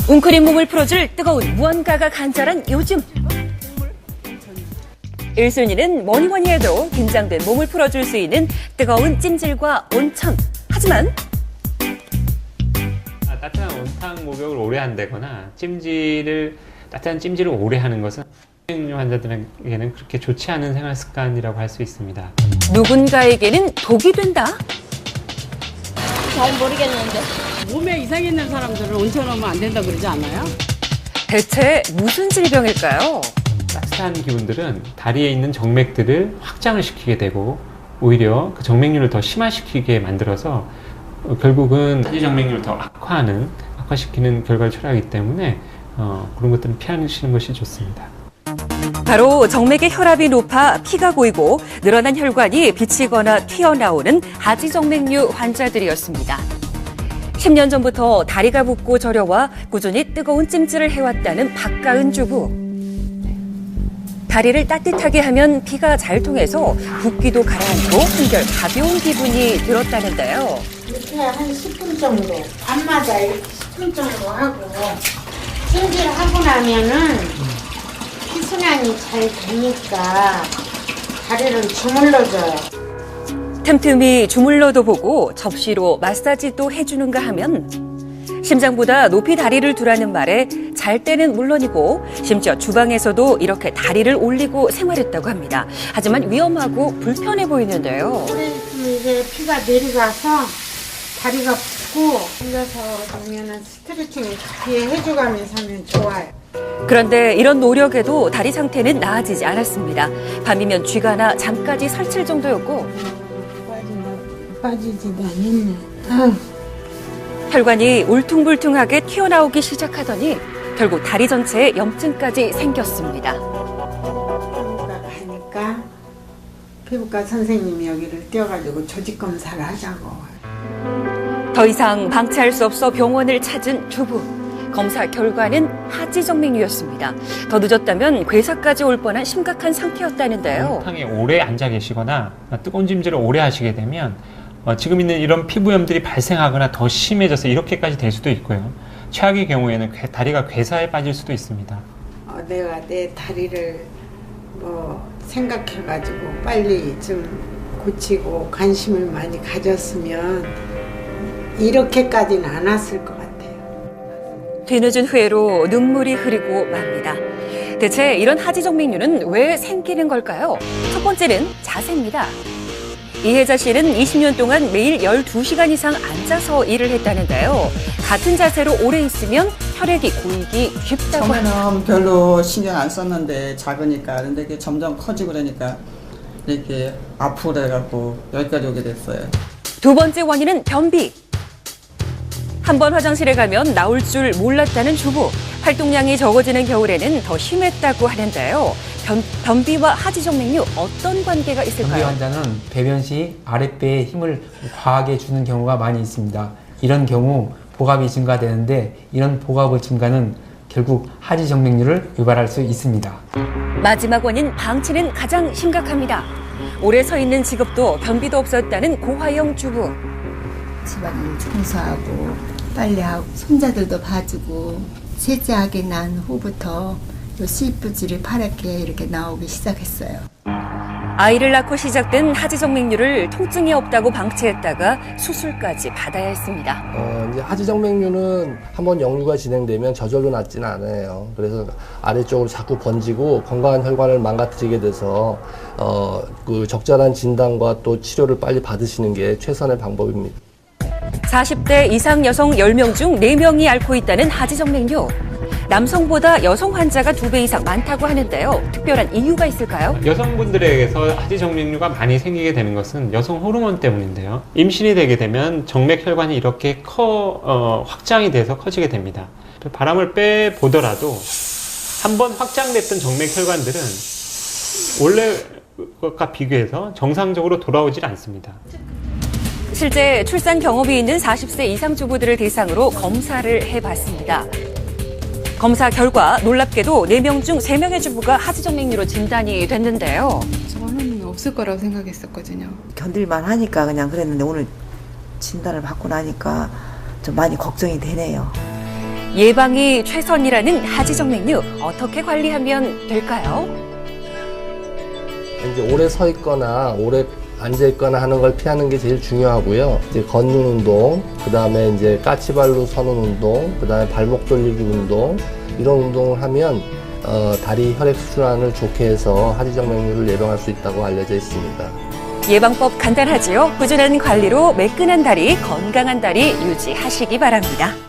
웅크린 몸을 풀어줄 뜨거운 무언가가 간절한 요즘. 1순위는 뭐니 해도 긴장된 몸을 풀어줄 수 있는 뜨거운 찜질과 온천. 하지만 따뜻한 온탕 목욕을 오래 한다거나 따뜻한 찜질을 오래 하는 것은 정맥류 환자들에게는 그렇게 좋지 않은 생활 습관이라고 할 수 있습니다. 누군가에게는 독이 된다? 잘 모르겠는데. 몸에 이상 있는 사람들은 온천 오면 안 된다 그러지 않아요? 대체 무슨 질병일까요? 따뜻한 기운들은 다리에 있는 정맥들을 확장을 시키게 되고 오히려 그 정맥류를 더 심화시키게 만들어서 결국은 하지정맥류를 더 악화시키는 결과를 초래하기 때문에 그런 것들은 피하시는 것이 좋습니다. 바로 정맥의 혈압이 높아 피가 고이고 늘어난 혈관이 비치거나 튀어나오는 하지정맥류 환자들이었습니다. 10년 전부터 다리가 붓고 저려와 꾸준히 뜨거운 찜질을 해왔다는 박가은 주부. 다리를 따뜻하게 하면 피가 잘 통해서 붓기도 가라앉고 한결 가벼운 기분이 들었다는데요. 이렇게 한 10분 정도, 밤마다 이렇게 10분 정도 하고 찜질하고 나면은 피순환이 잘 되니까 다리를 주물러줘요. 틈틈이 주물러도 보고 접시로 마사지도 해주는가 하면 심장보다 높이 다리를 두라는 말에 잘 때는 물론이고 심지어 주방에서도 이렇게 다리를 올리고 생활했다고 합니다. 하지만 위험하고 불편해 보이는데요. 오래 있으면 이게 피가 내려가서 다리가 붓고 올려서 그러면은 스트레칭 뒤에 해줘가면서 하면 좋아요. 그런데 이런 노력에도 다리 상태는 나아지지 않았습니다. 밤이면 쥐가나 잠까지 설칠 정도였고 빠지지도 않았네. 아유. 혈관이 울퉁불퉁하게 튀어나오기 시작하더니 결국 다리 전체에 염증까지 생겼습니다. 피부과 선생님이 여기를 띄워가지고 조직 검사를 하자고. 더 이상 방치할 수 없어 병원을 찾은 주부. 검사 결과는 하지정맥류였습니다. 더 늦었다면 괴사까지 올 뻔한 심각한 상태였다는데요. 온탕에 오래 앉아 계시거나 뜨거운 찜질을 오래 하시게 되면 지금 있는 이런 피부염들이 발생하거나 더 심해져서 이렇게까지 될 수도 있고요. 최악의 경우에는 다리가 괴사에 빠질 수도 있습니다. 내가 내 다리를 생각해가지고 빨리 좀 고치고 관심을 많이 가졌으면 이렇게까지는 안 왔을 것 같아요. 뒤늦은 후회로 눈물이 흐르고 맙니다. 대체 이런 하지정맥류는 왜 생기는 걸까요? 첫 번째는 자세입니다. 이혜자 씨는 20년 동안 매일 12시간 이상 앉아서 일을 했다는데요. 같은 자세로 오래 있으면 혈액이 고이기 쉽다고 합니다. 처음에는 별로 신경 안 썼는데 작으니까 근데 이게 점점 커지고 그러니까 이렇게 아프고 그래갖고 여기까지 오게 됐어요. 두 번째 원인은 변비. 한 번 화장실에 가면 나올 줄 몰랐다는 주부. 활동량이 적어지는 겨울에는 더 심했다고 하는데요. 변비와 하지정맥류 어떤 관계가 변비 있을까요? 환자는 배변 시 아랫배에 힘을 과하게 주는 경우가 많이 있습니다. 이런 경우 복압이 증가되는데 이런 복압의 증가는 결국 하지정맥류를 유발할 수 있습니다. 마지막 원인 방치는 가장 심각합니다. 오래 서 있는 직업도 변비도 없었다는 고화영 주부. 집안일 청소하고 빨래하고 손자들도 봐주고 셋째하게 난 후부터 요 씨뿌질이 파랗게 이렇게 나오기 시작했어요. 아이를 낳고 시작된 하지정맥류를 통증이 없다고 방치했다가 수술까지 받아야 했습니다. 이제 하지정맥류는 한번 역류가 진행되면 저절로 낫지는 않아요. 그래서 아래쪽으로 자꾸 번지고 건강한 혈관을 망가뜨리게 돼서 그 적절한 진단과 또 치료를 빨리 받으시는 게 최선의 방법입니다. 40대 이상 여성 10명 중 4명이 앓고 있다는 하지정맥류. 남성보다 여성 환자가 2배 이상 많다고 하는데요. 특별한 이유가 있을까요? 여성분들에게서 하지정맥류가 많이 생기게 되는 것은 여성 호르몬 때문인데요. 임신이 되게 되면 정맥 혈관이 이렇게 확장이 돼서 커지게 됩니다. 바람을 빼보더라도 한번 확장됐던 정맥 혈관들은 원래 것과 비교해서 정상적으로 돌아오질 않습니다. 실제 출산 경험이 있는 40세 이상 주부들을 대상으로 검사를 해봤습니다. 검사 결과 놀랍게도 4명 중 3명의 주부가 하지정맥류로 진단이 됐는데요. 저는 없을 거라고 생각했었거든요. 견딜만 하니까 그냥 그랬는데 오늘 진단을 받고 나니까 좀 많이 걱정이 되네요. 예방이 최선이라는 하지정맥류 어떻게 관리하면 될까요? 이제 오래 서 있거나 오래 앉아 있거나 하는 걸 피하는 게 제일 중요하고요. 이제 걷는 운동, 그 다음에 이제 까치발로 서는 운동, 그 다음에 발목 돌리기 운동, 이런 운동을 하면 다리 혈액순환을 좋게 해서 하지정맥류를 예방할 수 있다고 알려져 있습니다. 예방법 간단하지요? 꾸준한 관리로 매끈한 다리, 건강한 다리 유지하시기 바랍니다.